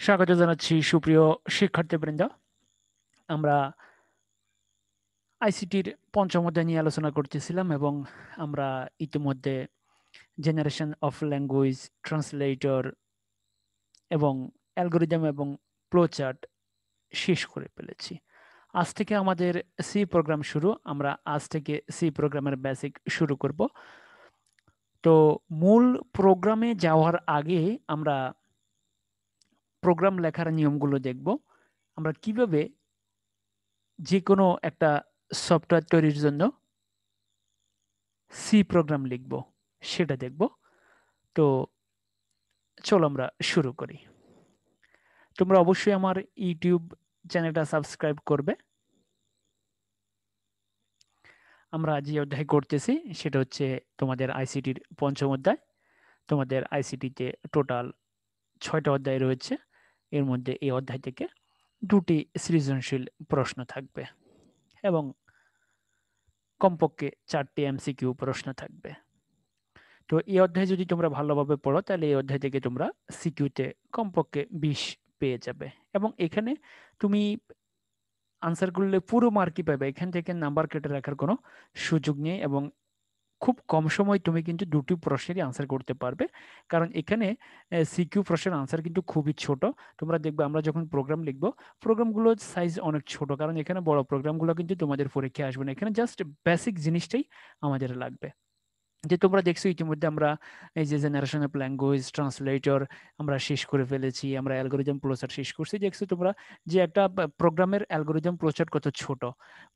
স্বাগত জানাচ্ছি সুপ্রিয় শিক্ষার্থীবৃন্দ। আমরা আইসিটির পঞ্চম অধ্যায় নিয়ে আলোচনা করতেছিলাম এবং আমরা ইতিমধ্যে জেনারেশন অফ ল্যাঙ্গুয়েজ, ট্রান্সলেটর এবং অ্যালগোরিদম এবং ফ্লোচার্ট শেষ করে ফেলেছি। আজ থেকে আমাদের সি প্রোগ্রাম শুরু। আমরা আজ থেকে সি প্রোগ্রামের বেসিক শুরু করব। তো মূল প্রোগ্রামে যাওয়ার আগে আমরা প্রোগ্রাম লেখার নিয়মগুলো দেখব। আমরা কিভাবে যে কোনো একটা সফটওয়্যার তৈরির জন্য সি প্রোগ্রাম লিখব সেটা দেখব। তো চলো আমরা শুরু করি। তোমরা অবশ্যই আমার ইউটিউব চ্যানেলটা সাবস্ক্রাইব করবে। আমরা যে অধ্যায় করতেছি সেটা হচ্ছে তোমাদের আইসিটির পঞ্চম অধ্যায়। তোমাদের আইসিটিতে টোটাল 6টা অধ্যায় রয়েছে। এর মধ্যে এই অধ্যায় থেকে 2টি সৃজনশীল প্রশ্ন থাকবে এবং কমপক্ষে 4টি এমসিকিউ প্রশ্ন থাকবে। তো এই অধ্যায় যদি তোমরা ভালোভাবে পড়ো তাহলে এই অধ্যায় থেকে তোমরা সিকিউতে কমপক্ষে 20 পেয়ে যাবে এবং এখানে তুমি আনসার করলে পুরো মার্কই পাবে। এখান থেকে নাম্বার কেটে রাখার কোনো সুযোগ নেই এবং খুব কম সময় তুমি কিন্তু 2টি প্রশ্নেরই আনসার করতে পারবে, কারণ এখানে সিকিউ প্রশ্নের আনসার কিন্তু খুবই ছোট। তোমরা দেখবে আমরা যখন প্রোগ্রাম লিখবো, প্রোগ্রামগুলোর সাইজ অনেক ছোট, কারণ এখানে বড় প্রোগ্রামগুলো কিন্তু তোমাদের পরীক্ষায় আসবে না। এখানে জাস্ট বেসিক জিনিসটাই আমাদের লাগবে। যে তোমরা দেখছো ইতিমধ্যে আমরা এই যে জেনারেশন অফ ল্যাঙ্গুয়েজ, ট্রান্সলেটর আমরা শেষ করে ফেলেছি, আমরা অ্যালগোরিদম ফ্লোচার্ট শেষ করছি। দেখছো তোমরা যে একটা প্রোগ্রামের অ্যালগোরিদম ফ্লোচার্ট কত ছোট,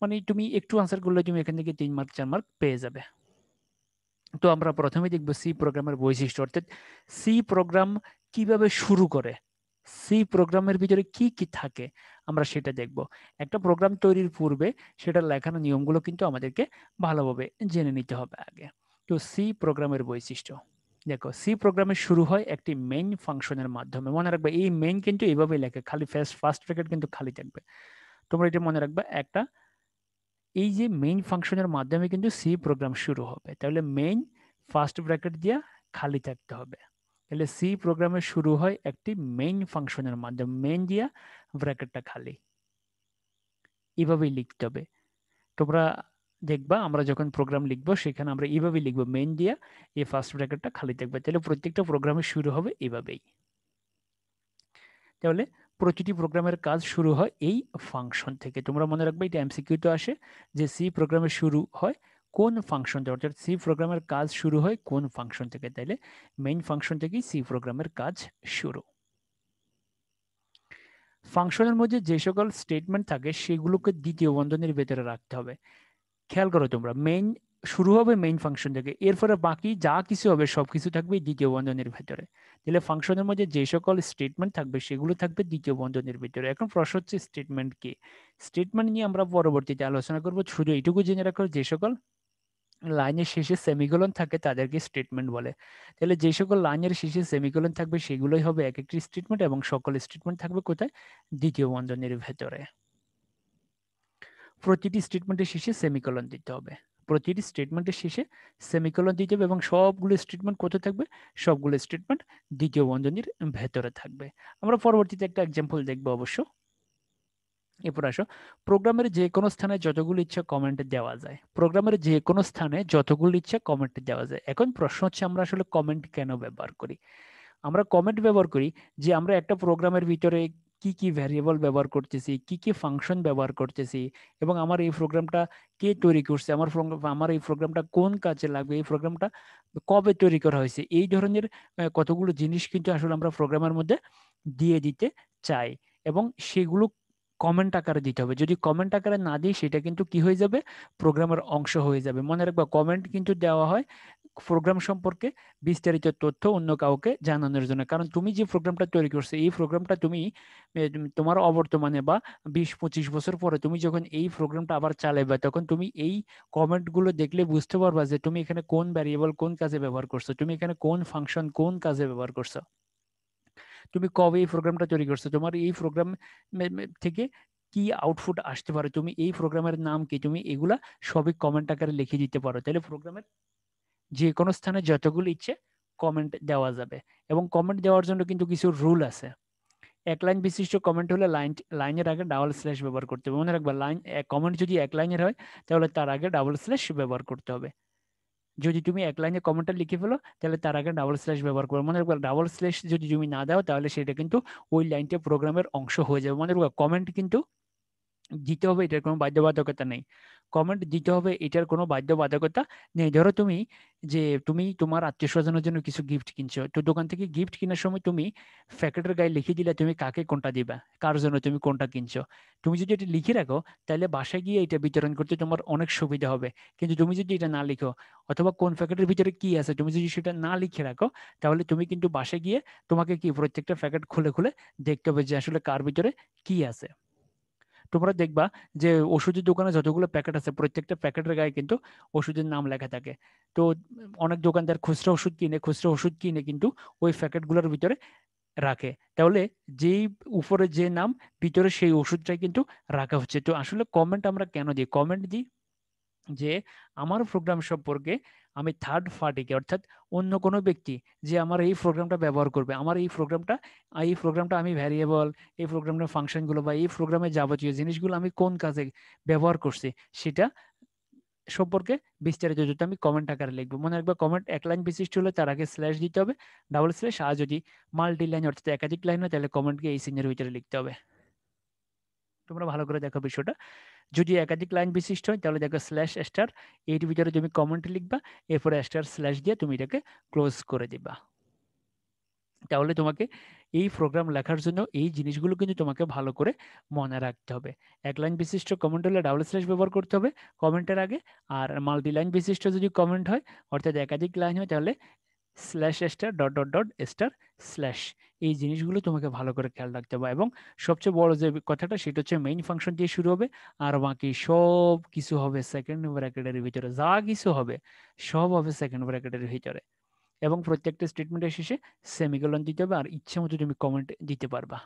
মানে তুমি একটু আনসার করলে তুমি এখান থেকে 3 মার্ক 4 মার্ক পেয়ে যাবে। তো আমরা প্রথমে দেখব সি প্রোগ্রামের বৈশিষ্ট্য, অর্থাৎ সি প্রোগ্রাম কিভাবে শুরু করে, সি প্রোগ্রামের ভিতরে কি কি থাকে আমরা সেটা দেখব। একটা প্রোগ্রাম তৈরির পূর্বে সেটা লেখানো নিয়মগুলো কিন্তু আমাদেরকে ভালোভাবে জেনে নিতে হবে আগে। তো সি প্রোগ্রামের বৈশিষ্ট্য দেখো, সি প্রোগ্রামের শুরু হয় একটি মেইন ফাংশনের মাধ্যমে। মনে রাখবে এই মেইন কিন্তু এইভাবে লেখে, খালি ফার্স্ট ব্র্যাকেট কিন্তু খালি থাকবে। তোমরা এটা মনে রাখবে, একটা এই যে মেইন ফাংশনের মাধ্যমে কিন্তু সি প্রোগ্রাম শুরু হবে। তাহলে মেইন ফার্স্ট ব্র্যাকেট দিয়া খালি থাকতে হবে। তাহলে সি প্রোগ্রামের শুরু হয় একটি মেইন ফাংশনের মাধ্যমে, মেইন দিয়া ব্র্যাকেটটা খালি, এভাবেই লিখতে হবে। তোমরা দেখবা আমরা যখন প্রোগ্রাম লিখবো সেখানে আমরা এইভাবেই লিখবো, মেইন দিয়া এই ফার্স্ট ব্র্যাকেটটা খালি থাকবে। তাহলে প্রত্যেকটা প্রোগ্রামের শুরু হবে এইভাবেই। তাহলে প্রতিটি প্রোগ্রামের কাজ শুরু হয় এই ফাংশন থেকে। তোমরা মনে রাখবে এটা এমসিকিউ তো আসে যে সি প্রোগ্রামের শুরু হয় কোন ফাংশন থেকে, অর্থাৎ সি প্রোগ্রামের কাজ শুরু হয় কোন ফাংশন থেকে। তাইলে মেইন ফাংশন থেকেই সি প্রোগ্রামের কাজ শুরু। ফাংশনের মধ্যে যে সকল স্টেটমেন্ট থাকে সেগুলোকে দ্বিতীয় বন্ধনীর ভেতরে রাখতে হবে। খেয়াল করো তোমরা, মেইন শুরু হবে মেইন ফাংশন থেকে, এরপরে বাকি যা কিছু হবে সবকিছু থাকবে দ্বিতীয় বন্ধনীর ভেতরে। তাহলে ফাংশনের মধ্যে যে সকল স্টেটমেন্ট থাকবে সেগুলো থাকবে দ্বিতীয় বন্ধনীর ভিতরে। এখন প্রশ্ন হচ্ছে স্টেটমেন্ট কি? স্টেটমেন্ট নিয়ে আমরা পরবর্তীতে আলোচনা করব। শুধু এইটুকু জেনে রাখো, যে সকল লাইনের শেষে সেমিকোলন থাকে তাদেরকে স্টেটমেন্ট বলে। তাহলে যে সকল লাইনের শেষে সেমিকোলন থাকবে সেগুলোই হবে এক একটি স্টেটমেন্ট এবং সকল স্টেটমেন্ট থাকবে কোথায়? দ্বিতীয় বন্ধনীর ভেতরে। প্রতিটি স্টেটমেন্টের শেষে সেমিকোলন দিতে হবে, প্রতিটি স্টেটমেন্টের শেষে সেমিকোলন দিতে হবে এবং সবগুলো স্টেটমেন্ট কোথায় থাকবে? সবগুলো স্টেটমেন্ট দ্বিতীয় বন্ধনীর ভেতরে থাকবে। আমরা পরবর্তীতে একটা এক্সাম্পল দেখবো অবশ্য। এরপর আসো, প্রোগ্রামের যে কোনো স্থানে যতগুলো ইচ্ছা কমেন্ট দেওয়া যায়। প্রোগ্রামের যে কোনো স্থানে যতগুলো ইচ্ছা কমেন্ট দেওয়া যায়। এখন প্রশ্ন হচ্ছে আমরা আসলে কমেন্ট কেন ব্যবহার করি? আমরা কমেন্ট ব্যবহার করি যে আমরা একটা প্রোগ্রামের ভিতরে কি কি ভ্যারিয়েবল ব্যবহার করতেছি, কি কি ফাংশন ব্যবহার করতেছি, এবং আমার এই প্রোগ্রামটা কে তৈরি করছে, আমার এই প্রোগ্রামটা কোন কাজে লাগবে, এই প্রোগ্রামটা কবে তৈরি করা হয়েছে, এই ধরনের কতগুলো জিনিস কিন্তু আসলে আমরা প্রোগ্রামের মধ্যে দিয়ে দিতে চাই এবং সেগুলো কমেন্ট আকারে দিতে হবে। যদি কমেন্ট আকারে না দিই সেটা কিন্তু কি হয়ে যাবে? প্রোগ্রামের অংশ হয়ে যাবে। মনে রাখবা, কমেন্ট কিন্তু দেওয়া হয় প্রোগ্রাম সম্পর্কে বিস্তারিত তথ্য অন্য কাউকে জানানোর জন্য। কারণ তুমি যে প্রোগ্রামটা তৈরি করছো এই প্রোগ্রামটা তুমি তোমার অবর্তমানে বা 20-25 বছর পরে তুমি যখন এই প্রোগ্রামটা আবার চালাবে তখন তুমি এই কমেন্টগুলো দেখলে বুঝতে পারবা যে তুমি এখানে কোন ভ্যারিয়েবল কোন কাজে ব্যবহার করছো, তুমি এখানে কোন ফাংশন কোন কাজে ব্যবহার করছো, তুমি কবে এই প্রোগ্রামটা তৈরি করছো, তোমার এই প্রোগ্রাম থেকে কি আউটপুট আসতে পারে, তুমি এই প্রোগ্রামের নাম কি, তুমি এগুলা সবই কমেন্ট আকারে লিখে দিতে পারো। তাহলে প্রোগ্রামের যে কোনো স্থানে যতগুলো ইচ্ছে কমেন্ট দেওয়া যাবে এবং কমেন্ট দেওয়ার জন্য কিন্তু কিছু রুল আছে। এক লাইন বিশিষ্ট কমেন্ট হলে লাইনের আগে ডাবল স্ল্যাশ ব্যবহার করতে হবে। মনে রাখবা, কমেন্ট যদি এক লাইনের হয় তাহলে তার আগে ডাবল স্ল্যাশ ব্যবহার করতে হবে। যদি তুমি এক লাইনে কমেন্টটা লিখে ফেলো তাহলে তার আগে ডাবল স্ল্যাশ ব্যবহার করো। মনে রাখবা, ডাবল স্ল্যাশ যদি তুমি না দাও তাহলে সেটা কিন্তু ওই লাইনটা প্রোগ্রামের অংশ হয়ে যাবে। মনে রাখবা, কমেন্ট কিন্তু দিতে হবে, এটার কোনো বাধ্যবাধকতা নেই। কমেন্ট দিতে হবে, এটার কোনো বাধ্যবাধকতা নেই। ধরো তুমি তোমার আত্মীয় স্বজনের জন্য কিছু গিফট কিনছো, তো দোকান থেকে গিফট কেনার সময় তুমি প্যাকেটের গায়ে লিখে দিলে তুমি কাকে কোনটা দিবা, কার জন্য তুমি কোনটা কিনছো। তুমি যদি এটা লিখে রাখো তাহলে বাসায় গিয়ে এটা বিতরণ করতে তোমার অনেক সুবিধা হবে। কিন্তু তুমি যদি এটা না লিখো, অথবা কোন প্যাকেটের ভিতরে কি আছে তুমি যদি সেটা না লিখে রাখো, তাহলে তুমি কিন্তু বাসায় গিয়ে তোমাকে কি প্রত্যেকটা প্যাকেট খুলে খুলে দেখতে হবে যে আসলে কার ভিতরে কি আছে। তোমরা দেখবা যে ওষুধের দোকানে যতগুলো প্যাকেট আছে প্রত্যেকটা প্যাকেটের গায়ে কিন্তু ওষুধের নাম লেখা থাকে। তো অনেক দোকানদার খুচরা ওষুধ কিনে কিন্তু ওই প্যাকেটগুলোর ভিতরে রাখে। তাহলে যেই উপরে যে নাম, ভিতরে সেই ওষুধটাই কিন্তু রাখা হচ্ছে। তো আসলে কমেন্ট আমরা কেন দিই? কমেন্ট দিই যে আমার প্রোগ্রাম সম্পর্কে আমি থার্ড পার্টিকে, অর্থাৎ অন্য কোনো ব্যক্তি যে আমার এই প্রোগ্রামটা ব্যবহার করবে, আমার এই প্রোগ্রামটা আমি ভ্যারিয়েবল, এই প্রোগ্রামের ফাংশনগুলো বা এই প্রোগ্রামের যাবতীয় জিনিসগুলো আমি কোন কাজে ব্যবহার করছি সেটা সম্পর্কে বিস্তারিত যদি আমি কমেন্ট আকারে লিখবো। মনে রাখবে, কমেন্ট এক লাইন বিশিষ্ট হলে তার আগে স্ল্যাশ দিতে হবে, ডাবল স্ল্যাশ। আর যদি মাল্টি লাইন অর্থাৎ একাধিক লাইন হয় তাহলে কমেন্টকে এই চিহ্নের ভিতরে লিখতে হবে। তোমরা ভালো করে দেখো বিষয়টা। যদি একাধিক লাইন বিশিষ্ট হয় তাহলে দেখো স্ল্যাশ স্টার, এর ভিতরে তুমি কমেন্ট লিখবা, এরপরে স্টার স্ল্যাশ দিয়ে তুমি এটাকে ক্লোজ করে দিবা। তাহলে তোমাকে এই প্রোগ্রাম লেখার জন্য এই জিনিসগুলো কিন্তু তোমাকে ভালো করে মনে রাখতে হবে। এক লাইন বিশিষ্ট কমেন্ট হলে ডাবল স্ল্যাশ ব্যবহার করতে হবে কমেন্টের আগে। আর মাল্টি লাইন বিশিষ্ট যদি কমেন্ট হয়, অর্থাৎ একাধিক লাইন হয়, তাহলে slash star dot dot dot star slash. এই জিনিসগুলো তোমাকে ভালো করে খেয়াল রাখতে হবে। এবং সবচেয়ে বড় যে কথাটা সেটা হচ্ছে মেইন ফাংশন দিয়ে শুরু হবে, আর বাকি সব কিছু হবে সেকেন্ড ব্র্যাকেটের ভিতরে। যা কিছু হবে সব হবে সেকেন্ড ব্র্যাকেটের ভিতরে। এবং প্রত্যেকটা স্টেটমেন্টের শেষে সেমিকোলন দিতে হবে, আর ইচ্ছে মতো তুমি কমেন্ট দিতে পারবা।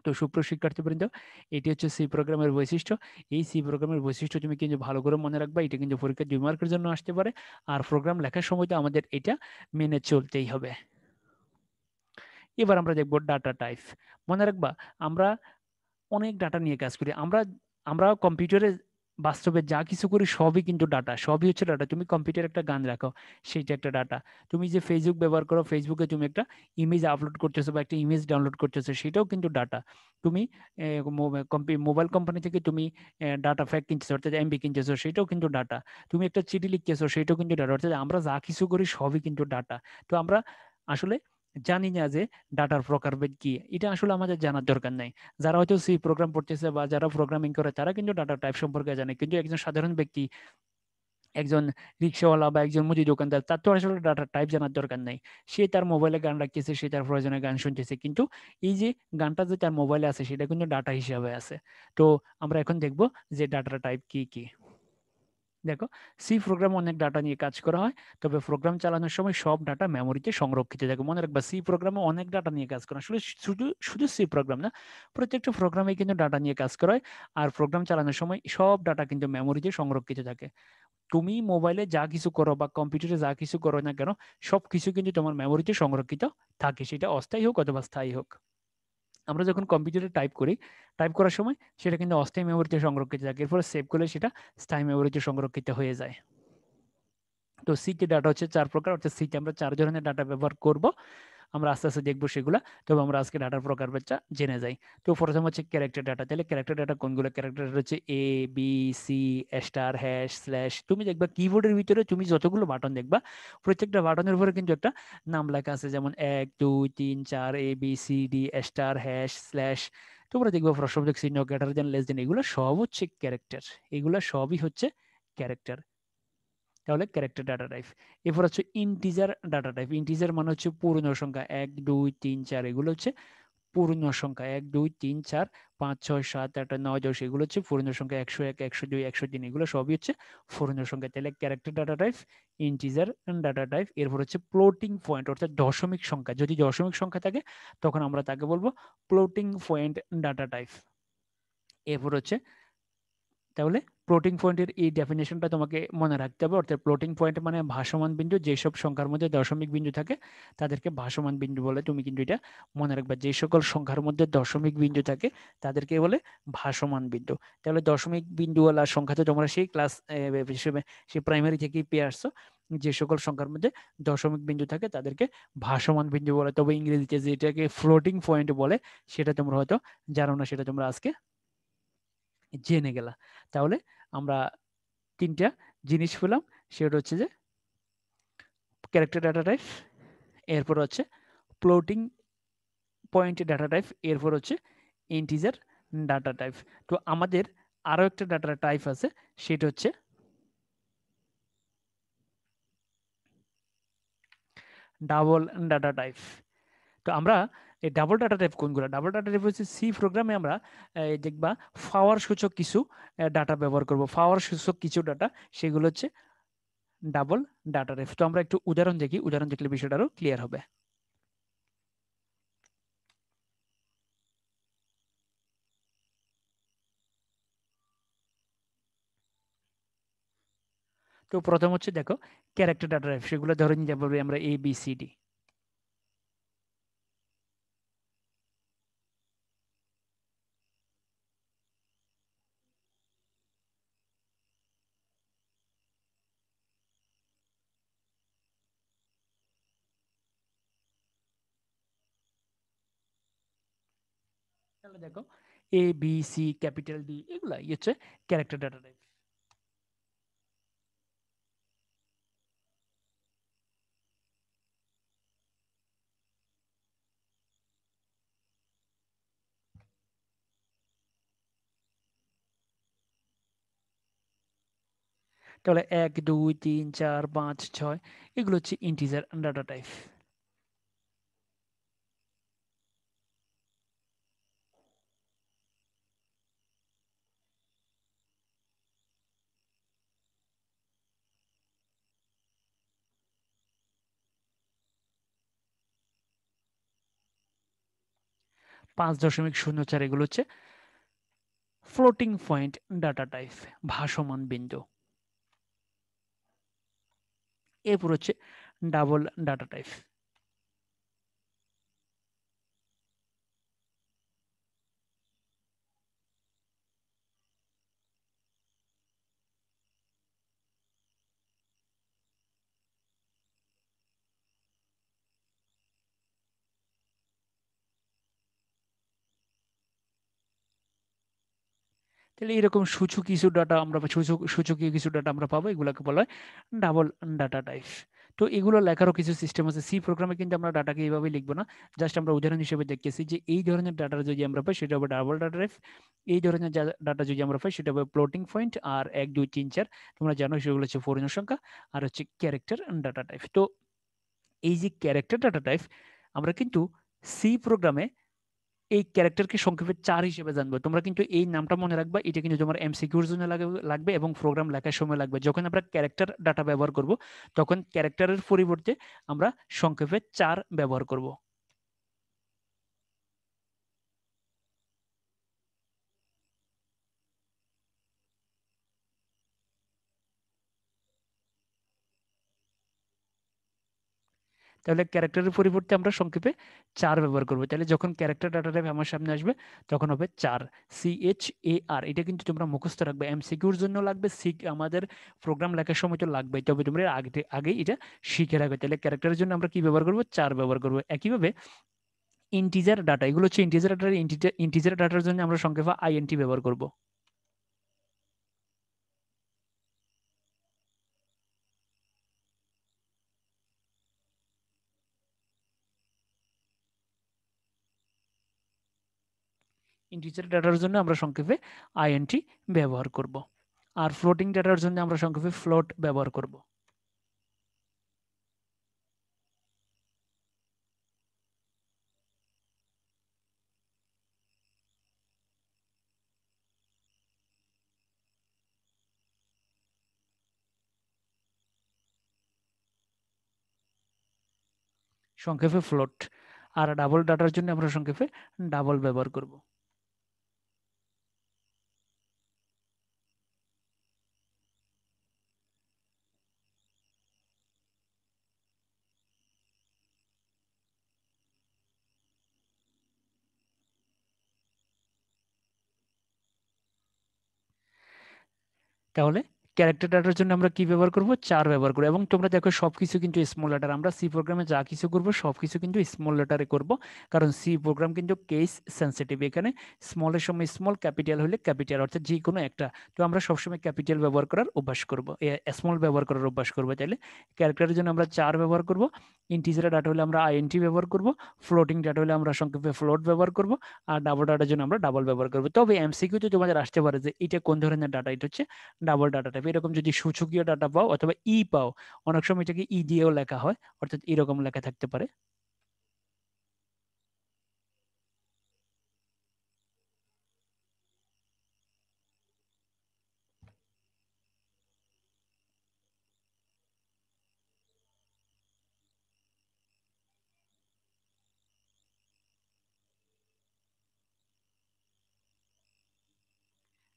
তো সুপ্রিয় শিক্ষার্থীবৃন্দ, এটি হচ্ছে সি প্রোগ্রামের বৈশিষ্ট্য। এই সি প্রোগ্রামের বৈশিষ্ট্য তুমি কিন্তু ভালো করে মনে রাখবা, এটা কিন্তু পরীক্ষা 2 মার্কের জন্য আসতে পারে। আর প্রোগ্রাম লেখার সময় তো আমাদের এটা মেনে চলতেই হবে। এবার আমরা দেখবো ডাটা টাইপ। মনে রাখবা, আমরা অনেক ডাটা নিয়ে কাজ করি। আমরা আমরা কম্পিউটারে বাস্তবে যা কিছু করি সবই কিন্তু ডাটা, সবই হচ্ছে ডাটা। তুমি কম্পিউটারে একটা গান রাখো, সেইটা একটা ডাটা। তুমি যে ফেসবুক ব্যবহার করো, ফেসবুকে তুমি একটা ইমেজ আপলোড করতেছো বা একটা ইমেজ ডাউনলোড করতেছো, সেটাও কিন্তু ডাটা। তুমি মোবাইল কোম্পানি থেকে তুমি ডাটা প্যাক কিনতেছো, অর্থাৎ এমবি কিনতেছো, সেটাও কিন্তু ডাটা। তুমি একটা চিঠি লিখতেছো, সেটাও কিন্তু ডাটা। অর্থাৎ আমরা যা কিছু করি সবই কিন্তু ডাটা। তো আমরা আসলে জানি না যে ডাটার প্রকারভেদ কি, এটা আসলে আমাদের জানার দরকার নাই। যারা হয়তো সি প্রোগ্রাম পড়তেছে বা যারা প্রোগ্রামিং করে তারা কিন্তু ডাটা টাইপ সম্পর্কে জানে, কিন্তু একজন সাধারণ ব্যক্তি, একজন রিক্সাওয়ালা বা একজন মুদি দোকানদার, তার তো আসলে ডাটা টাইপ জানার দরকার নাই। সে তার মোবাইলে গান রাখতেছে, সে তার প্রয়োজনে গান শুনতেছে, কিন্তু এই যে গানটা যে তার মোবাইলে আছে সেটা কিন্তু ডাটা হিসাবে আছে। তো আমরা এখন দেখব যে ডাটা টাইপ কি কি। দেখো, সি প্রোগ্রামে অনেক ডাটা নিয়ে কাজ করা হয়, তবে প্রোগ্রাম চালানোর সময় সব ডাটা মেমোরিতে সংরক্ষিত থাকে। মনে রাখবা, সি প্রোগ্রামে অনেক ডাটা নিয়ে কাজ করা হয়। আসলে শুধু শুধু সি প্রোগ্রাম না, প্রত্যেকটা প্রোগ্রামে কিন্তু ডাটা নিয়ে কাজ করা হয়। আর প্রোগ্রাম চালানোর সময় সব ডাটা কিন্তু মেমোরিতে সংরক্ষিত থাকে। তুমি মোবাইলে যা কিছু করো বা কম্পিউটারে যা কিছু করো না কেন, সব কিছু কিন্তু তোমার মেমোরিতে সংরক্ষিত থাকে, সেটা অস্থায়ী হোক অথবা স্থায়ী হোক। আমরা যখন কম্পিউটারে টাইপ করি, টাইপ করার সময় সেটা কিন্তু অস্থায়ী মেমোরিতে সংরক্ষিত থাকে, এরপরে সেভ করলে সেটা স্থায়ী মেমোরিতে সংরক্ষিত হয়ে যায়। তো সিতে ডাটা হচ্ছে 4 প্রকার, অর্থাৎ সিতে আমরা 4 ধরনের ডাটা ব্যবহার করব। আমরা আস্তে আস্তে দেখবো সেগুলা। তবে আমরা আজকে ডাটার প্রকারভেদটা জেনে যাই। তো প্রথম হচ্ছে ক্যারেক্টার ডাটা। তাহলে ক্যারেক্টার ডাটা কোনগুলো? ক্যারেক্টার হচ্ছে A, B, C, star, hash, slash. তুমি দেখবা কিবোর্ডের ভিতরে তুমি যতগুলো বাটন দেখবা প্রত্যেকটা বাটনের উপরে কিন্তু একটা নাম লেখা আছে, যেমন 1 2 3 4 A B C D star, hash, slash. তোমরা দেখবা প্রশ্নবোধক চিহ্ন, গ্রেটার দেন, লেস দেন, এগুলো সব হচ্ছে ক্যারেক্টার। এগুলো সবই হচ্ছে ক্যারেক্টার। তাহলে ক্যারেক্টার ডাটা টাইপ। এরপর হচ্ছে ইন্টিজার ডাটা টাইপ। ইন্টিজার মানে হচ্ছে পূর্ণ সংখ্যা, 1 2 3 4, এগুলো হচ্ছে পূর্ণ সংখ্যা। 1 2 3 4 5 6 7 8 9 10, এগুলো হচ্ছে পূর্ণ সংখ্যা। 101 102 103, এগুলো সবই হচ্ছে পূর্ণ সংখ্যা। তাহলে character data type, integer data type. এরপর হচ্ছে ফ্লোটিং পয়েন্ট, অর্থাৎ দশমিক সংখ্যা। যদি দশমিক সংখ্যা থাকে তখন আমরা তাকে বলবো ফ্লোটিং পয়েন্ট ডাটা টাইপ। এরপর হচ্ছে তাহলে ফ্লোটিং পয়েন্টের এই ডেফিনেশনটা তোমাকে মনে রাখতে হবে। অর্থাৎ ফ্লোটিং পয়েন্ট মানে ভাসমান বিন্দু, যেসব সংখ্যার মধ্যে দশমিক বিন্দু থাকে তাদেরকে ভাসমান বিন্দু বলে। তুমি কিন্তু এটা মনে রাখবে, যে সকল সংখ্যার মধ্যে দশমিক বিন্দু থাকে তাদেরকে বলে ভাসমান বিন্দু। তাহলে দশমিক বিন্দুওয়ালা সংখ্যা তো তোমরা সেই ক্লাস সেই প্রাইমারি থেকেই পেয়ে আসছো। যে সকল সংখ্যার মধ্যে দশমিক বিন্দু থাকে তাদেরকে ভাসমান বিন্দু বলে। তবে ইংরেজিতে যেটাকে ফ্লোটিং পয়েন্ট বলে সেটা তোমরা হয়তো জানো না, সেটা তোমরা আজকে জেনে গেলা। তাহলে আমরা তিনটা জিনিস পেলাম, সেটা হচ্ছে যে ক্যারেক্টার ডাটা টাইপ, এরপর হচ্ছে ফ্লোটিং পয়েন্ট ডাটা টাইপ, এরপর হচ্ছে ইন্টিজার ডাটা টাইপ। তো আমাদের আরো একটা ডাটা টাইপ আছে, সেটা হচ্ছে ডাবল ডাটা টাইপ। তো আমরা এই ডাবল ডাটা টাইপ কোনগুলো? ডাবল ডাটা টাইপ হচ্ছে সি প্রোগ্রামে আমরা দেখবা পাওয়ার সূচক কিছু ডাটা ব্যবহার করব, পাওয়ার সূচক কিছু ডাটা, সেগুলো হচ্ছে ডাবল ডাটা টাইপ। তো আমরা একটু উদাহরণ দেখি, উদাহরণ দেখলে বিষয়টা আরো ক্লিয়ার হবে। তো প্রথম হচ্ছে দেখো ক্যারেক্টার ডাটা টাইপ, সেগুলো ধরে নিতে পারবে আমরা এ বি সি ডি। তাহলে দেখো A B C capital D এগুলা হচ্ছে ক্যারেক্টার ডাটা টাইপ। তাহলে 1 2 3 4 5 6 এগুলো হচ্ছে ইন্টিজার ডাটা টাইপ। 5.04 এগুলো হচ্ছে ফ্লোটিং পয়েন্ট ডাটা টাইপ, ভাসমান বিন্দু। এরপর হচ্ছে ডাবল ডাটা টাইপ। তাহলে এরকম সূচক কিছু ডাটা আমরা সূচকীয় কিছু ডাটা আমরা পাবো, এগুলোকে বলা হয় ডাবল ডাটা টাইপ। তো এগুলো লেখারও কিছু সিস্টেম আছে। সি প্রোগ্রামে কিন্তু আমরা ডাটাকে এইভাবে লিখবো না, জাস্ট আমরা উদাহরণ হিসেবে দেখতেছি যে এই ধরনের ডাটা যদি আমরা পাই সেটা হবে ডাবল ডাটা টাইপ, এই ধরনের ডাটা যদি আমরা পাই সেটা হবে ফ্লোটিং পয়েন্ট, আর 1 2 3 4 তোমরা জানো সেগুলো হচ্ছে পূর্ণ সংখ্যা, আর হচ্ছে ক্যারেক্টার ডাটা টাইপ। তো এই যে ক্যারেক্টার ডাটা টাইপ আমরা কিন্তু সি প্রোগ্রামে এই ক্যারেক্টারকে সংক্ষেপে 4 হিসেবে জানবো। তোমরা কিন্তু এই নামটা মনে রাখবা, এটা কিন্তু তোমার এমসিকিউর জন্য লাগবে এবং প্রোগ্রাম লেখার সময় লাগবে। যখন আমরা ক্যারেক্টার ডাটা ব্যবহার করব তখন ক্যারেক্টারের পরিবর্তে আমরা সংক্ষেপে 4 ব্যবহার করব। তাহলে ক্যারেক্টারের পরিবর্তে আমরা সংক্ষেপে 4 ব্যবহার করবো। তাহলে যখন ক্যারেক্টার ডাটা টাইপ আমার সামনে আসবে তখন হবে 4, CHAR। এটা কিন্তু তোমরা মুখস্থ রাখবে, এমসিকিউর জন্য লাগবে, আমাদের প্রোগ্রাম লেখার সময় তো লাগবে, তবে তোমরা আগে আগে এটা শিখে রাখবে। তাহলে ক্যারেক্টারের জন্য আমরা কি ব্যবহার করবো? 4 ব্যবহার করবো। একইভাবে ইন্টিজার ডাটা, এগুলো হচ্ছে ইন্টিজার ডাটার, ইন্টিজার ডাটার জন্য আমরা সংক্ষেপে আইএনটি ব্যবহার করব। ইন্টিজার ডাটার জন্য আমরা সংক্ষেপে আইএনটি ব্যবহার করব। আর ফ্লোটিং ডাটার জন্য আমরা সংক্ষেপে ফ্লোট ব্যবহার করব। সংক্ষেপে ফ্লোট। আর ডাবল ডাটার জন্য আমরা সংক্ষেপে ডাবল ব্যবহার করব। তাহলে ক্যারেক্টার ডাটার জন্য আমরা কি ব্যবহার করব, 4 ব্যবহার করব। এবং তোমরা দেখো সবকিছু কিন্তু স্মল লেটার, আমরা সি প্রোগ্রামে যা কিছু করব সবকিছু কিন্তু স্মল লেটারে করব, কারণ সি প্রোগ্রাম কিন্তু কেস সেনসিটিভ। এখানে স্মলের সময় স্মল, ক্যাপিটাল হলে ক্যাপিটাল, অর্থাৎ যে কোনো একটা। তো আমরা সবসময় ক্যাপিটাল ব্যবহার করার অভ্যাস করব, স্মল ব্যবহার করার অভ্যাস করব। তাহলে ক্যারেক্টারের জন্য আমরা 4 ব্যবহার করব, ইন্টিজার ডাটা হলে আমরা আইএনটি ব্যবহার করব, ফ্লোটিং ডাটা হলে আমরা সংক্ষেপে ফ্লোট ব্যবহার করব, আর ডাবল ডাটার জন্য আমরা ডাবল ব্যবহার করব। তবে এমসিকিউতে তোমাদের আসতে পারে যে এটা কোন ধরনের ডাটা, এটা হচ্ছে ডাবল ডাটা টাইপ। এরকম যদি সূচকীয় ডাটা পাও অথবা পাও, অনেক সময় এটাকে দিয়েও লেখা হয়, অর্থাৎ এরকম লেখা থাকতে পারে।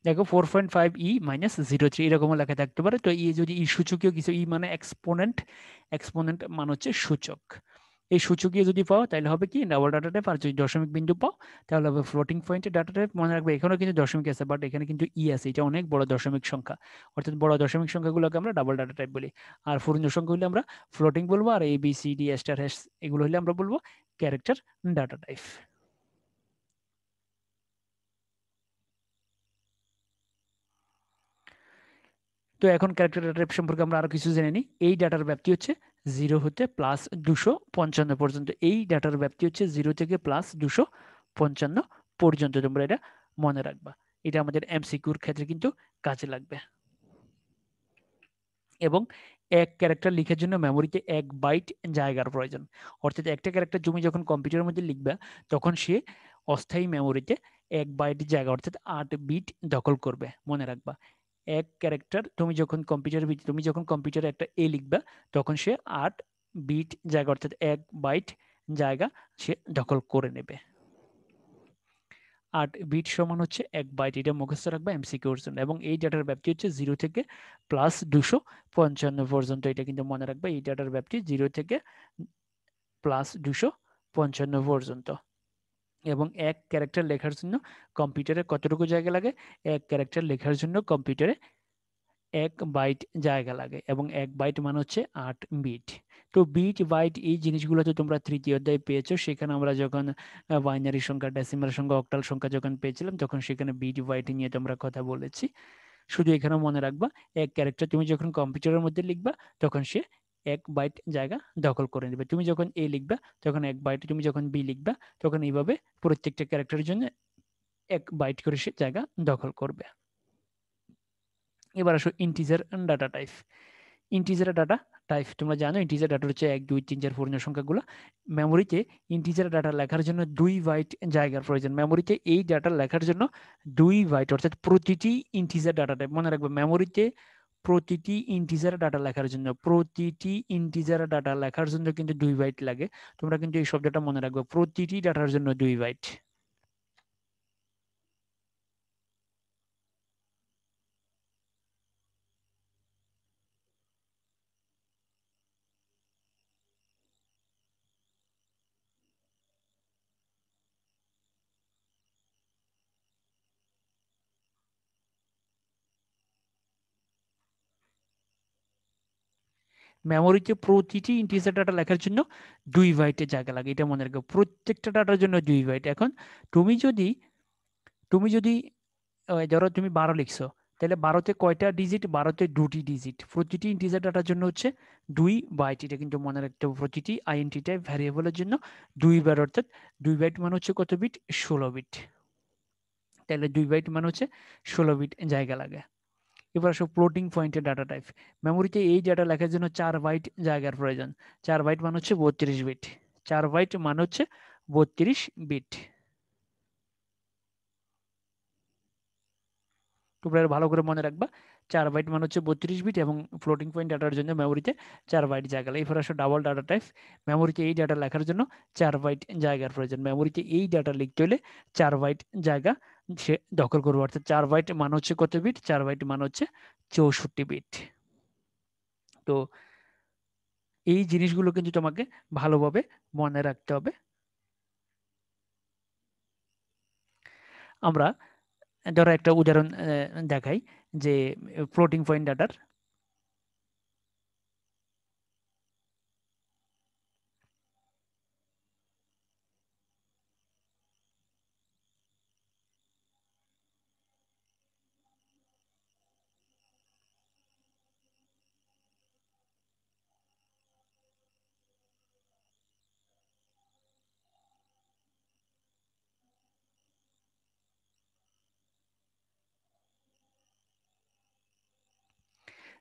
দেখো 4.5 - 03 এরকমও লেখা থাকতে পারে। তো যদি সূচকীয় কিছু, মানে এক্সপোনেন্ট, এক্সপোনেন্ট মানে হচ্ছে সূচক। এই সূচকীয় যদি পাও তাহলে হবে কি ডাবল ডাটা টাইপ, আর যদি দশমিক বিন্দু পাও তাহলে হবে ফ্লোটিং পয়েন্টের ডাটা টাইপ। মনে রাখবে এখানেও কিন্তু দশমিক আছে, বাট এখানে কিন্তু আছে, এটা অনেক বড় দশমিক সংখ্যা, অর্থাৎ বড় দশমিক সংখ্যাগুলোকে আমরা ডাবল ডাটা টাইপ বলি। আর পূর্ণ সংখ্যা হলে আমরা ফ্লোটিং বলবো, আর ABCD স্টার হ্যাশ এগুলো হলে আমরা বলবো ক্যারেক্টার ডাটা টাইপ। তো এখন ক্যারেক্টার ডাটা টাইপ সম্পর্কে আমরা আরো কিছু জেনে নিই। এই ডাটার ব্যাপ্তি হচ্ছে 0 হতে +255 পর্যন্ত। এই ডাটার ব্যাপ্তি হচ্ছে 0 থেকে +255 পর্যন্ত। তোমরা এটা মনে রাখবা, এটা আমাদের এমসিকিউর ক্ষেত্রে কিন্তু কাজে লাগবে। এবং এক ক্যারেক্টার লিখার জন্য মেমোরিতে 1 বাইট জায়গার প্রয়োজন, অর্থাৎ একটা ক্যারেক্টার তুমি যখন কম্পিউটারের মধ্যে লিখবা তখন সে অস্থায়ী মেমোরিতে 1 বাইট জায়গা, অর্থাৎ 8 বিট দখল করবে। মনে রাখবা, এক ক্যারেক্টার তুমি যখন কম্পিউটারে একটা লিখবা তখন সে 8 বিট জায়গা, অর্থাৎ 1 বাইট জায়গা সে দখল করে নেবে। 8 বিট সমান হচ্ছে 1 বাইট, এটা মুখস্থ রাখবা এমসিকিউর জন্য। এবং এই ডাটার ব্যাপ্তি হচ্ছে 0 থেকে +255 পর্যন্ত, এটা কিন্তু মনে রাখবা। এই ডাটার ব্যাপ্তি 0 থেকে +255 পর্যন্ত। এবং এক ক্যারেক্টার লেখার জন্য কম্পিউটারে কতটুকু জায়গা লাগে, এক ক্যারেক্টার লেখার জন্য কম্পিউটারে 1 বাইট জায়গা লাগে, এবং 1 বাইট মানে হচ্ছে 8 বিট। তো বিট বাইট এই জিনিসগুলো তো তোমরা তৃতীয় অধ্যায়ে পেয়েছো। সেখানে আমরা যখন বাইনারি সংখ্যা, ডেসিমাল সংখ্যা, অক্টাল সংখ্যা যখন পেয়েছিলাম তখন সেখানে বিট বাইট নিয়ে তোমরা কথা বলেছি। শুধু এখানে মনে রাখবা, এক ক্যারেক্টার তুমি যখন কম্পিউটারের মধ্যে লিখবা তখন সে 1 বাইট জায়গা দখল করে নেবে। তুমি যখন লিখবা তখন 1 বাইট, তুমি যখন বি লিখবা তখন এইভাবে প্রত্যেকটা ক্যারেক্টারের জন্য 1 বাইট করে সে জায়গা দখল করবে। এবার আসো integer data type. Integer data type তোমরা জানো, ইন্টিজার ডাটা হচ্ছে 1 2 3 4 পূর্ণ সংখ্যাগুলো। মেমোরিতে ইন্টিজার ডাটা লেখার জন্য 2 বাইট জায়গার প্রয়োজন। মেমোরিতে এই ডাটা লেখার জন্য 2 বাইট, অর্থাৎ প্রতিটি ইন্টিজার ডাটা টাইপ, মনে রাখবে মেমোরিতে প্রতিটি ইন্টিজার ডাটা লেখার জন্য, প্রতিটি ইন্টিজার ডাটা লেখার জন্য কিন্তু 2 বাইট লাগে। তোমরা কিন্তু এই শব্দটা মনে রাখবে, প্রতিটি ডাটার জন্য 2 বাইট। মেমোরিতে প্রতিটি ইন্টিজার ডাটা লেখার জন্য 2 বাইটের জায়গা লাগে, এটা মনে রাখবে, প্রত্যেকটা ডাটার জন্য 2 বাইট। এখন তুমি যদি তুমি যদি ধরো তুমি 12 লিখছো, তাহলে 12তে কয়টা ডিজিট, 12তে 2টি ডিজিট। প্রতিটি ইন্টিজার ডাটার জন্য হচ্ছে 2 বাইট, এটা কিন্তু মনে রাখতে হবে। প্রতিটি আইএনটি টাইপ ভ্যারিয়েবলের জন্য 2 বাইট, অর্থাৎ 2 বাইট মানে হচ্ছে কত বিট, 16 বিট। তাহলে 2 বাইট মানে হচ্ছে 16 বিট জায়গা লাগে। এবার আসো ফ্লোটিং পয়েন্টের ডাটা টাইপ। মেমোরিতে এই ডাটা লেখার জন্য 4 বাইট জায়গার প্রয়োজন। 4 বাইট মানে হচ্ছে 32 বিট। 4 বাইট মানে হচ্ছে 32 বিট। তোমরা ভালো করে মনে রাখবা, 4 বাইট মানে হচ্ছে 32 বিট, এবং ফ্লোটিং পয়েন্ট ডাটার জন্য মেমোরিতে 4 বাইট জায়গা লাগে। এরপর আসো ডাবল ডাটা টাইপ। মেমোরিতে এই ডাটা লেখার জন্য 4 বাইট জায়গার প্রয়োজন। মেমোরিতে এই ডাটা লিখতে হলে 4 বাইট জায়গা সে দখল করবে, অর্থাৎ 4 বাইট মানে হচ্ছে কত বিট, 4 বাইট মানে হচ্ছে 64 বিট। তো এই জিনিসগুলো কিন্তু তোমাকে ভালোভাবে মনে রাখতে হবে। আমরা ধরো একটা উদাহরণ দেখাই। যে ফ্লোটিং পয়েন্ট ডাটার।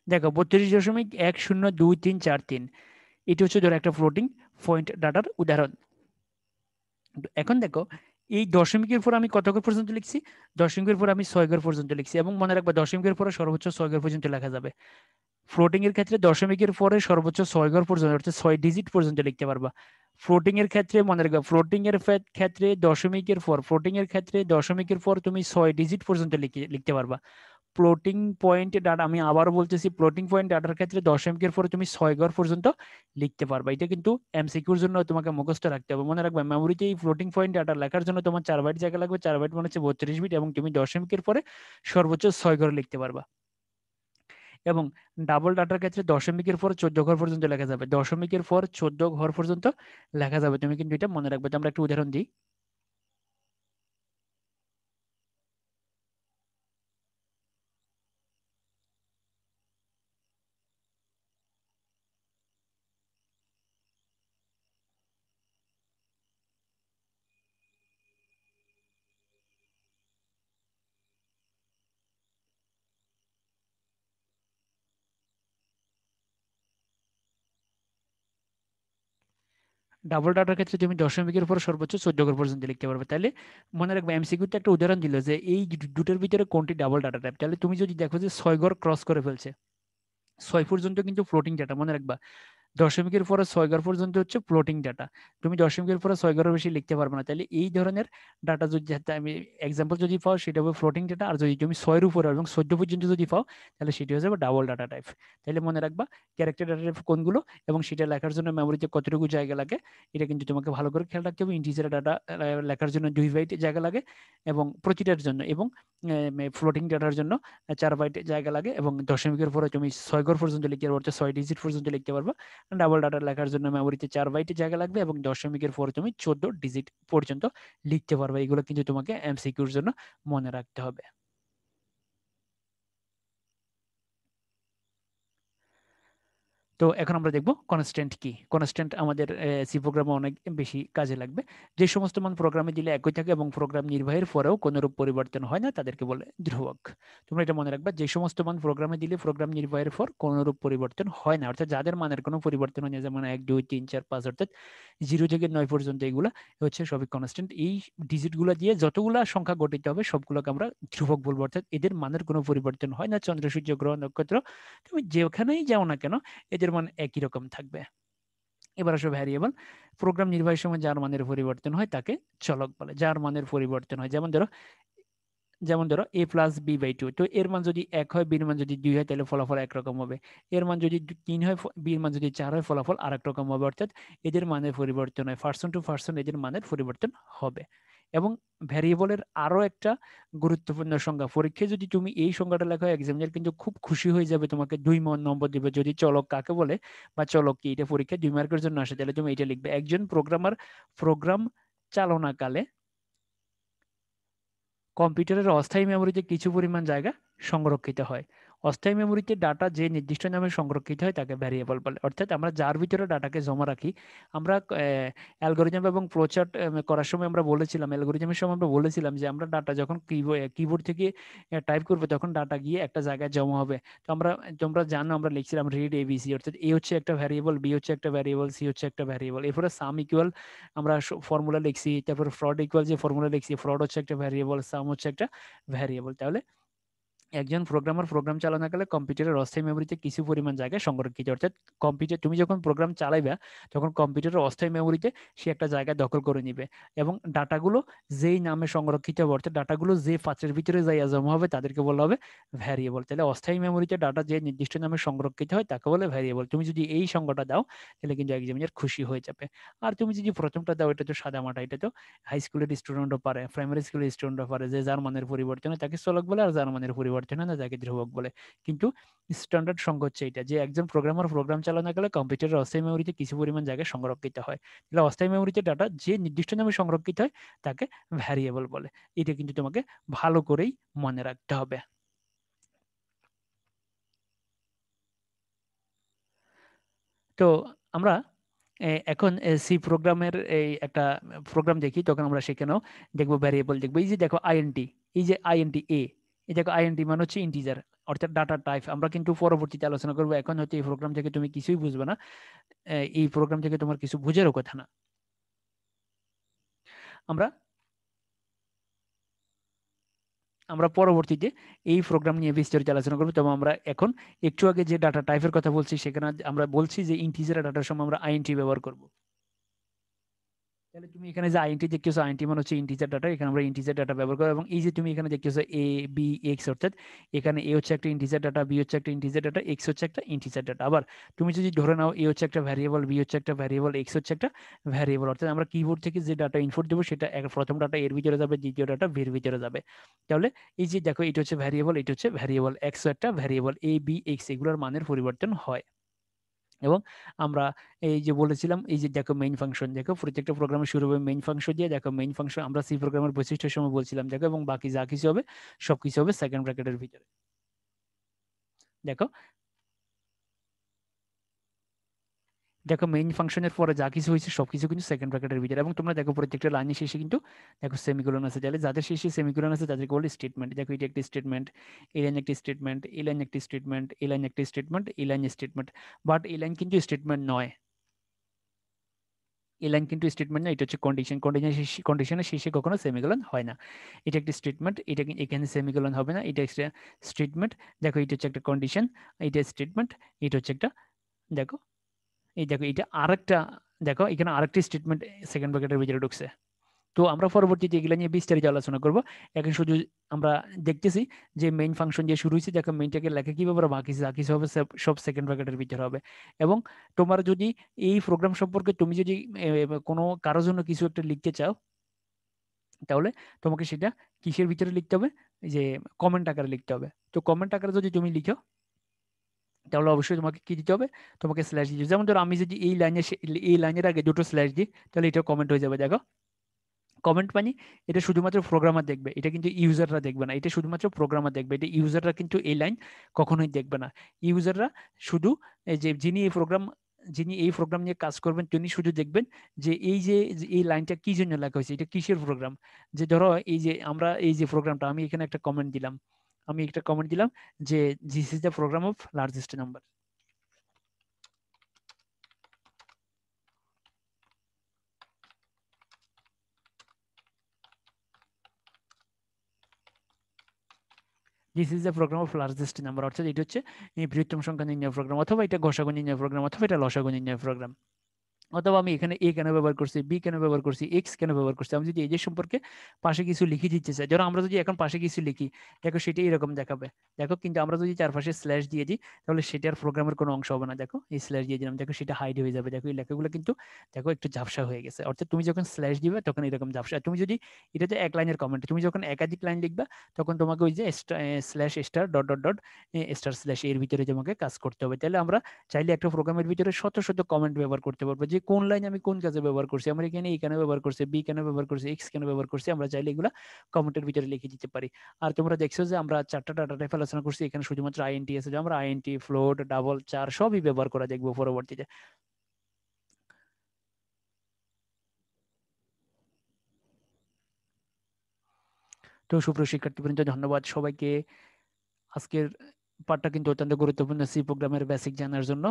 দেখো 32.102343, এটি হচ্ছে ধরো একটা ফ্লোটিং পয়েন্ট ডাটার উদাহরণ। এখন দেখো এই দশমিকের পর আমি কত ঘর পর্যন্ত লিখছি, দশমিকের পর আমি 6 ঘর পর্যন্ত লিখছি, এবং মনে রাখবা দশমিকের পরে সর্বোচ্চ 6 ঘর পর্যন্ত লেখা যাবে। ফ্লোটিং এর ক্ষেত্রে দশমিকের পরে সর্বোচ্চ 6 ঘর পর্যন্ত, অর্থাৎ 6 ডিজিট পর্যন্ত লিখতে পারবা। ফ্লোটিং এর ক্ষেত্রে মনে রাখবা, ফ্লোটিং এর ক্ষেত্রে দশমিকের পর, ফ্লোটিং এর ক্ষেত্রে দশমিকের পর তুমি 6 ডিজিট পর্যন্ত লিখতে পারবা। ফ্লোটিং পয়েন্ট ডাটা, আমি আবারও বলতেছি, ফ্লোটিং পয়েন্ট ডাটার ক্ষেত্রে দশমিকের পরে তুমি 6 ঘর পর্যন্ত লিখতে পারবা। এটা কিন্তু এমসিকিউর জন্য তোমাকে মুখস্থ রাখতে হবে। মনে রাখবে মেমোরিতে এই ফ্লোটিং পয়েন্ট ডাটা লেখার জন্য তোমার 4 বাইট জায়গা লাগবে, 4 বাইট মানে হচ্ছে 32 বিট, এবং তুমি দশমিকের পরে সর্বোচ্চ 6 ঘর লিখতে পারবা। এবং ডাবল ডাটার ক্ষেত্রে দশমিকের পর 14 ঘর পর্যন্ত লেখা যাবে, দশমিকের পর 14 ঘর পর্যন্ত লেখা যাবে। তুমি কিন্তু এটা মনে রাখবে। তো আমরা একটু উদাহরণ দিই। ডাবল ডাটার ক্ষেত্রে তুমি দশমিকের পর সর্বোচ্চ 14 ঘর পর্যন্ত লিখতে পারবে। তাহলে মনে রাখবে এমসিকিউতে একটা উদাহরণ দিল যে এই দুটোর ভিতরে কোনটি ডাবল ডাটা টাইপ। তাহলে তুমি যদি দেখো যে 6 ঘর ক্রস করে ফেলছে, 6 পর্যন্ত কিন্তু ফ্লোটিং ডাটা, মনে রাখবা দশমিকের পরে 6 ঘর পর্যন্ত হচ্ছে ফ্লোটিং ডাটা। তুমি দশমিকের পরে 6 ঘরের বেশি লিখতে পারবে না। তাহলে এই ধরনের ডাটা যদি, আমি এক্সাম্পল যদি পাও সেটা হবে ফ্লোটিং ডাটা, আর যদি তুমি 6-এর উপরে এবং 14 পর্যন্ত যদি পাও তাহলে সেটি হয়ে যাবে ডাবল ডাটা টাইপ। তাহলে মনে রাখবা ক্যারেক্টার ডাটা টাইপ কোনগুলো এবং সেটা লেখার জন্য মেমোরিতে কতটুকু জায়গা লাগে, এটা কিন্তু তোমাকে ভালো করে খেয়াল রাখতে হবে। ইন্টিজার ডাটা লেখার জন্য 2 বাইট জায়গা লাগে এবং প্রতিটার জন্য, এবং ফ্লোটিং ডাটার জন্য 4 বাইট জায়গা লাগে, এবং দশমিকের পরে তুমি 6 ঘর পর্যন্ত লিখতে পারবে, 6 ডিজিট পর্যন্ত লিখতে পারবা। ডাবল ডাটা লেখার জন্য মেমোরিতে 4 বাইট জায়গা লাগবে, এবং দশমিকের পরে তুমি 14 ডিজিট পর্যন্ত লিখতে পারবে। এগুলো কিন্তু তোমাকে এমসিকিউর জন্য মনে রাখতে হবে। তো এখন আমরা দেখব কনস্ট্যান্ট কি। কনস্ট্যান্ট আমাদের সি প্রোগ্রামে অনেক বেশি কাজে লাগবে। যে সমস্ত মান প্রোগ্রামে দিলে একই থাকে এবং প্রোগ্রাম নির্বাহের পরেও কোনোরূপ পরিবর্তন হয় না তাদেরকে বলে ধ্রুবক। তোমরা এটা মনে রাখবা, যে সমস্ত মান প্রোগ্রামে দিলে প্রোগ্রাম নির্বাহের পর কোনোরূপ পরিবর্তন হয় না, অর্থাৎ যাদের মানের কোনো পরিবর্তন হয় না, যেমন 1 2 3 4 5, অর্থাৎ 0 থেকে 9 পর্যন্ত, এগুলা হচ্ছে সবই কনস্ট্যান্ট। এই ডিজিটগুলো দিয়ে যতগুলা সংখ্যা গঠিত হবে সবগুলোকে আমরা ধ্রুবক বলবো, অর্থাৎ এদের মানের কোনো পরিবর্তন হয় না। চন্দ্র সূর্য গ্রহ নক্ষত্র তুমি যেখানেই যাও না কেন এদের মান একই রকম থাকবে। এবার আসো ভ্যারিয়েবল। প্রোগ্রাম নির্বাহের সময় যার মানের পরিবর্তন হয় তাকে চলক বলে। যার মানের পরিবর্তন হয়, যেমন ধরো a+b/2, তো এর মান যদি 1 হয়, বির মান যদি 2 হয়, তাহলে ফলাফল একরকম হবে। এর মান যদি 3 হয়, বির মান যদি 4 হয়, ফলাফল আরেক রকম হবে। অর্থাৎ এদের মানের পরিবর্তন হয়, পার্সন টু পার্সন এদের মানের পরিবর্তন হবে। এবং ভ্যারিয়েবলের আরো একটা গুরুত্বপূর্ণ সংজ্ঞা, পরীক্ষায় যদি তুমি এই সংজ্ঞাটা লেখো এক্সামিনার কিন্তু খুব খুশি হয়ে যাবে, তোমাকে 2 নম্বর দিবে। যদি চলক কাকে বলে বা চলক কি, এটা পরীক্ষায় 2 মার্কের জন্য আসে, তাহলে তুমি এটা লিখবে। একজন প্রোগ্রামার প্রোগ্রাম চালনাকালে কম্পিউটারের অস্থায়ী মেমোরিতে কিছু পরিমাণ জায়গা সংরক্ষিত হয়। অস্থায়ী মেমোরিতে ডাটা যে নির্দিষ্ট নামে সংরক্ষিত হয় তাকে ভ্যারিয়েবল বলে। অর্থাৎ আমরা যার ভিতরে ডাটাকে জমা রাখি, আমরা অ্যালগোরিদম এবং ফ্লোচার্ট করার সময় আমরা বলেছিলাম, অ্যালগোরিদমের সময় আমরা বলেছিলাম যে আমরা ডাটা যখন কিবোর্ড থেকে টাইপ করবো তখন ডাটা গিয়ে একটা জায়গায় জমা হবে। তো তোমরা জানো আমরা লিখছিলাম রিড এবিসি, অর্থাৎ এ হচ্ছে একটা ভ্যারিয়েবল, বি হচ্ছে একটা ভ্যারিয়েবল, সি হচ্ছে একটা ভ্যারিয়েবল। এরপরে সাম ইকুয়াল আমরা ফর্মুলা লিখছি, তারপর ফ্রড ইকুয়াল যে ফর্মুলা লিখছি, ফ্রড হচ্ছে একটা ভ্যারিয়েবল, সাম হচ্ছে একটা ভ্যারিয়েবল। তাহলে একজন প্রোগ্রামার প্রোগ্রাম চালানোকালে কম্পিউটারের অস্থায়ী মেমোরিতে কিছু পরিমাণ জায়গায় সংরক্ষিত, অর্থাৎ কম্পিউটার তুমি যখন প্রোগ্রাম চালাইবা তখন কম্পিউটারের অস্থায়ী মেমোরিতে সে একটা জায়গা দখল করে নিবে, এবং ডাটাগুলো যেই নামে সংরক্ষিত হবে, অর্থাৎ ডাটাগুলো যে পাত্রের ভিতরে যাইয়া জমা হবে তাদেরকে বলা হবে ভ্যারিয়েবল। তাহলে অস্থায়ী মেমোরিতে ডাটা যে নির্দিষ্ট নামে সংরক্ষিত হয় তাকে বলে ভ্যারিয়েবল। তুমি যদি এই সংজ্ঞাটা দাও তাহলে কিন্তু এক্সামিনার খুশি হয়ে যাবে। আর তুমি যদি প্রথমটা দাও, এটা তো সাদা মাটা, এটা তো হাই স্কুলের স্টুডেন্টও পারে, প্রাইমারি স্কুলের স্টুডেন্টও পারে, যে যার মানের পরিবর্তন হয় তাকে চলক বলে, আর যার মানের পরিবর্তন পরিবর্তন হয় না, যাকে ধ্রুবক বলে। কিন্তু স্ট্যান্ডার্ড সংখ্যা হচ্ছে এটা, যে একজন প্রোগ্রামার প্রোগ্রাম চালানো গেলে কম্পিউটারের অস্থায়ী মেমোরিতে কিছু পরিমাণ জায়গায় সংরক্ষিত হয়। তাহলে অস্থায়ী মেমোরিতে ডাটা যে নির্দিষ্ট নামে সংরক্ষিত হয় তাকে ভ্যারিয়েবল বলে। এটা কিন্তু তোমাকে ভালো করেই মনে রাখতে হবে। তো আমরা এখন সি প্রোগ্রামের এই একটা প্রোগ্রাম দেখি, তখন আমরা সেখানেও দেখবো ভ্যারিয়েবল দেখবো। এই যে দেখো আইএনটি, এই যে আইএনটি এ, এই দেখো আইএনটি মানে হচ্ছে ইন্টিজার, অর্থাৎ ডাটা টাইপ। আমরা কিন্তু পরবর্তীতে আলোচনা করবো, এখন হয়তো এই প্রোগ্রাম থেকে তুমি কিছুই বুঝবে না, এই প্রোগ্রাম থেকে তোমার কিছু বুঝেরও কথা না। আমরা আমরা পরবর্তীতে এই প্রোগ্রাম নিয়ে বিস্তারিত আলোচনা করবো। তবে আমরা এখন একটু আগে যে ডাটা টাইপের কথা বলছি, সেখানে আমরা বলছি যে ইন্টিজার ডাটার সময় আমরা আইএনটি ব্যবহার করব। তাহলে তুমি এখানে যে আইএনটি দেখতেছো, আইএনটি মানে হচ্ছে ইন্টিজার ডাটা, এখানে আমরা ইন্টিজার ডাটা ব্যবহার করব। এবং এই যে তুমি এখানে দেখতেছো এ বি এক্স, অর্থাৎ এখানে এ হচ্ছে একটা ইন্টিজার ডাটা, বি হচ্ছে একটা ইন্টিজার ডাটা, এক্স হচ্ছে একটা ইন্টিজার ডাটা। আবার তুমি যদি ধরে নাও এ হচ্ছে একটা ভ্যারিয়েবল, বি হচ্ছে একটা ভ্যারিয়েবল, এক্স হচ্ছে একটা ভ্যারিয়েবল, অর্থাৎ আমরা কিবোর্ড থেকে যে ডাটা ইনপুট দেবো সেটা প্রথম ডাটা এর ভিতরে যাবে, দ্বিতীয় ডাটা বির ভিতরে যাবে। তাহলে এই যে দেখো এটা হচ্ছে ভ্যারিয়েবল, এটা হচ্ছে ভ্যারিয়েবল, এক্স একটা ভ্যারিয়েবল, এ বি এক্স এগুলোর মানের পরিবর্তন হয়। এবং আমরা এই যে বলেছিলাম, এই যে দেখো মেইন ফাংশন, দেখো প্রত্যেকটা প্রোগ্রামের শুরু হবে মেইন ফাংশন দিয়ে। দেখো মেইন ফাংশন আমরা সি প্রোগ্রামের বৈশিষ্ট্যের সময় বলছিলাম, দেখো, এবং বাকি যা কিছু হবে সবকিছু হবে সেকেন্ড ব্র্যাকেটের ভিতরে। দেখো দেখো মেইন ফাংশনের পরে যা কিছু হয়েছে সবকিছু কিন্তু সেকেন্ড ব্র্যাকেটের ভিতরে। এবং তোমরা দেখো প্রত্যেকটা লাইনের শেষে কিন্তু দেখো সেমিকোলন আছে, তাহলে যাদের শেষে সেমিকোলন আছে তাদেরকে বলে স্টেটমেন্ট। দেখো এটা একটি স্টেটমেন্ট, এই লাইন একটি স্টেটমেন্ট, এই লাইন একটি স্টেটমেন্ট, এই লাইন একটি স্টেটমেন্ট, এই লাইন স্টেটমেন্ট। বাট এই লাইন কিন্তু স্টেটমেন্ট নয়, এই লাইন কিন্তু স্টেটমেন্ট না, এটা হচ্ছে কন্ডিশন। কন্ডিশনের শেষে কখনো সেমিকোলন হয় না। এটা একটি স্টেটমেন্ট, এটা এখানে সেমিকোলন হবে না, এটা একটা স্টেটমেন্ট। দেখো এটা হচ্ছে একটা কন্ডিশন, এটা স্টেটমেন্ট, এটা হচ্ছে একটা, দেখো এই দেখো এটা আরেকটা, দেখো এখানে আরেকটি স্টেটমেন্ট সেকেন্ড ব্র্যাকেটের ভিতরে ঢুকছে। তো আমরা পরবর্তীতে এগুলো নিয়ে বিস্তারিত আলোচনা করব। এখন শুধু আমরা দেখতেছি যে মেইন ফাংশন দিয়ে শুরু হয়েছে, দেখো মেইনটাকে লেখা কিভাবে, বাকি যা কিছু হবে সব সেকেন্ড ব্র্যাকেটের ভিতরে হবে। এবং তোমার যদি এই প্রোগ্রাম সম্পর্কে তুমি যদি কোনো কারোর জন্য কিছু একটা লিখতে চাও, তাহলে তোমাকে সেটা কিসের ভিতরে লিখতে হবে, যে কমেন্ট আকারে লিখতে হবে। তো কমেন্ট আকারে যদি তুমি লিখো, তাহলে অবশ্যই তোমাকে কি দিতে হবে, তোমাকে স্ল্যাশ দিতে হবে। যেমন ধরো আমি যদি এই লাইনের আগে দুটো স্ল্যাশ দিই, তাহলে এটা কমেন্ট হয়ে যাবে। দেখো কমেন্ট মানে এটা শুধুমাত্র প্রোগ্রামার দেখবে, এটা কিন্তু ইউজাররা দেখবে না, এটা শুধুমাত্র প্রোগ্রামার দেখবে। এটা ইউজাররা কিন্তু এই লাইন কখনোই দেখবে না। ইউজাররা শুধু যে যিনি এই প্রোগ্রাম নিয়ে কাজ করবেন তিনি শুধু দেখবেন যে যে এই লাইনটা কি জন্য লেখা হয়েছে, এটা কিসের প্রোগ্রাম। যে ধরো এই যে আমরা এই যে প্রোগ্রামটা, আমি এখানে একটা কমেন্ট দিলাম, যে this is the program of largest number. This is the program of largest number, অর্থাৎ এটা হচ্ছে এই বৃহত্তম সংখ্যা নির্ণয় প্রোগ্রাম, অথবা এটা গসাগু নির্ণয় প্রোগ্রাম, অথবা এটা লসাগু নির্ণয় প্রোগ্রাম। অথবা আমি এখানে এ কেন ব্যবহার করছি, বি কেন ব্যবহার করছি, এক্স কেন ব্যবহার করছি। আমি যদি এই যে সম্পর্কে পাশে কিছু লিখে দিতে চাই, ধরো আমরা যদি এখন পাশে কিছু লিখি, দেখো সেটা এরকম দেখাবে। দেখো কিন্তু আমরা যদি চারপাশে স্ল্যাশ দিয়ে দিই, তাহলে সেটার প্রোগ্রামের কোনো অংশ হবে না। দেখো এই স্ল্যাশ দিয়ে দিলাম, দেখো সেটা হাইড হয়ে যাবে। দেখো এই লেখাগুলো কিন্তু দেখো একটু ঝাপসা হয়ে গেছে। অর্থাৎ তুমি যখন স্ল্যাশ দিবে তখন এরকম ঝাপসা। তুমি যদি এটা তো এক লাইনের কমেন্ট, তুমি যখন একাধিক লাইন লিখবা তখন তোমাকে ওই যে slash star dot dot dot star slash এর ভিতরে তোমাকে কাজ করতে হবে। তাহলে আমরা চাইলে একটা প্রোগ্রামের ভিতরে শত শত কমেন্ট ব্যবহার করতে পারবো, যে কোন লাইন আমি কোন কাজে ব্যবহার করছি, আমরা এখানে এখানে ব্যবহার করছি, বি কেন ব্যবহার করছি, এক্স কেন ব্যবহার করছি, আমরা চাইলে এগুলা কমেন্টের ভিতরে লিখে দিতে পারি। আর তোমরা দেখছো যে আমরা চারটা ডাটা টাইপ আলোচনা করছি, এখানে শুধুমাত্র আইএনটি আছে, যে আমরা আইএনটি, ফ্লোট, ডাবল, চার সবই ব্যবহার করা দেখবো পরবর্তীতে। তো সুপ্রিয় শিক্ষার্থীবৃন্দ, ধন্যবাদ সবাইকে। আজকের পার্টটা কিন্তু অত্যন্ত গুরুত্বপূর্ণ সি প্রোগ্রামের বেসিক জানার জন্য।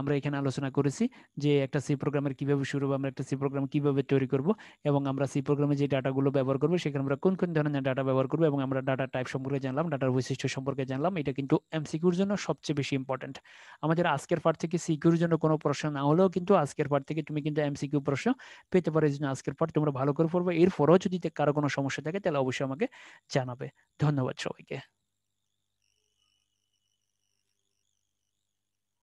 আমরা এখানে আলোচনা করেছি যে একটা সি প্রোগ্রামের কিভাবে শুরু হবে, আমরা একটা সি প্রোগ্রাম কিভাবে তৈরি করব, এবং আমরা সি প্রোগ্রামে যে ডাটাগুলো ব্যবহার করবো সেখানে আমরা কোন কোন ধরনের ডাটা ব্যবহার করবো, এবং আমরা ডাটা টাইপ সম্পর্কে জানলাম, ডাটার বৈশিষ্ট্য সম্পর্কে জানলাম। এটা কিন্তু এমসিকিউর জন্য সবচেয়ে বেশি ইম্পর্টেন্ট। আমাদের আজকের পার্ট থেকে সিকিউর জন্য কোনো প্রশ্ন না হলেও কিন্তু আজকের পার্ট থেকে তুমি কিন্তু এমসিকিউ প্রশ্ন পেতে পারো। এই জন্য আজকের পার্ট তোমরা ভালো করে পড়বে। এরপরেও যদি কারো কোনো সমস্যা থাকে তাহলে অবশ্যই আমাকে জানাবে। ধন্যবাদ সবাইকে।